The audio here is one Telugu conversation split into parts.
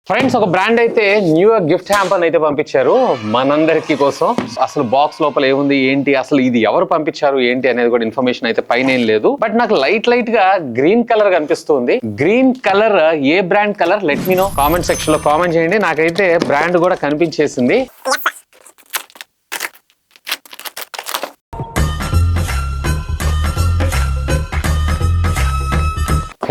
ఫ్రెండ్స్, ఒక బ్రాండ్ అయితే న్యూ ఇయర్ గిఫ్ట్ హ్యాంపర్ అయితే పంపించారు మనందరికి కోసం. అసలు బాక్స్ లోపల ఏముంది ఏంటి, అసలు ఇది ఎవరు పంపించారు ఏంటి అనేది కూడా ఇన్ఫర్మేషన్ అయితే పైన ఏం లేదు. బట్ నాకు లైట్ గా గ్రీన్ కలర్ కనిపిస్తుంది. గ్రీన్ కలర్ ఏ brand colour? Let me know comment section లో కామెంట్ చేయండి. నాకైతే బ్రాండ్ కూడా కనిపించేసింది.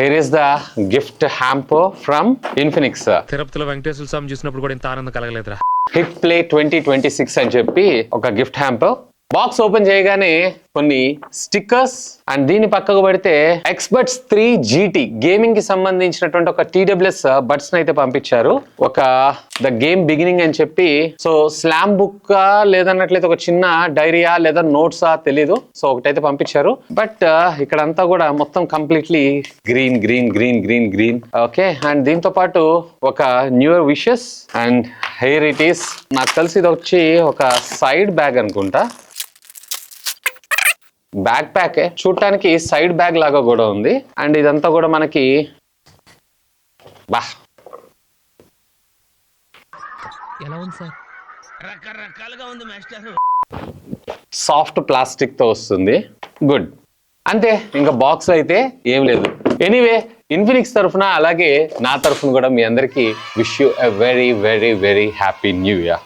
Here is the gift hamper from Infinix. తిరుపతిలో వెంకటేశ్వర స్వామి చూసినప్పుడు కూడా ఇంత ఆనందం కలగలేదురా. హిట్ ప్లే 2026 అని చెప్పి ఒక గిఫ్ట్ హ్యాంపర్. బాక్స్ ఓపెన్ చేయగానే కొన్ని స్టిక్కర్స్ అండ్ దీని పక్కకు పెడితే ఎక్స్బడ్స్ 3 GT గేమింగ్ కి సంబంధించినటువంటి ఒక TWS బడ్స్ అయితే పంపించారు. ఒక ద గేమ్ బిగినింగ్ అని చెప్పి, సో స్లామ్ బుక్ లేదన్నట్లయితే ఒక చిన్న డైరీయా లేదా నోట్సా తెలీదు. సో ఒకటైతే పంపించారు. బట్ ఇక్కడంతా కూడా మొత్తం completely green green green green green. Okay, and దీంతో పాటు ఒక new year wishes and hair it is. నాకు తెలిసి ఇది వచ్చి ఒక సైడ్ బ్యాగ్ అనుకుంటా. బ్యాక్ ప్యాక్ చూడటానికి సైడ్ బ్యాగ్ లాగా కూడా ఉంది. అండ్ ఇదంతా కూడా మనకి ఎలా ఉంది సార్? రకరకాలుగా ఉంది మాస్టర్. సాఫ్ట్ ప్లాస్టిక్ తో వస్తుంది. గుడ్, అంతే. ఇంకా బాక్స్ అయితే ఏం లేదు. ఎనీవే, ఇన్ఫినిక్స్ తరఫున అలాగే నా తరఫున కూడా మీ అందరికీ wish you a very very very happy new year.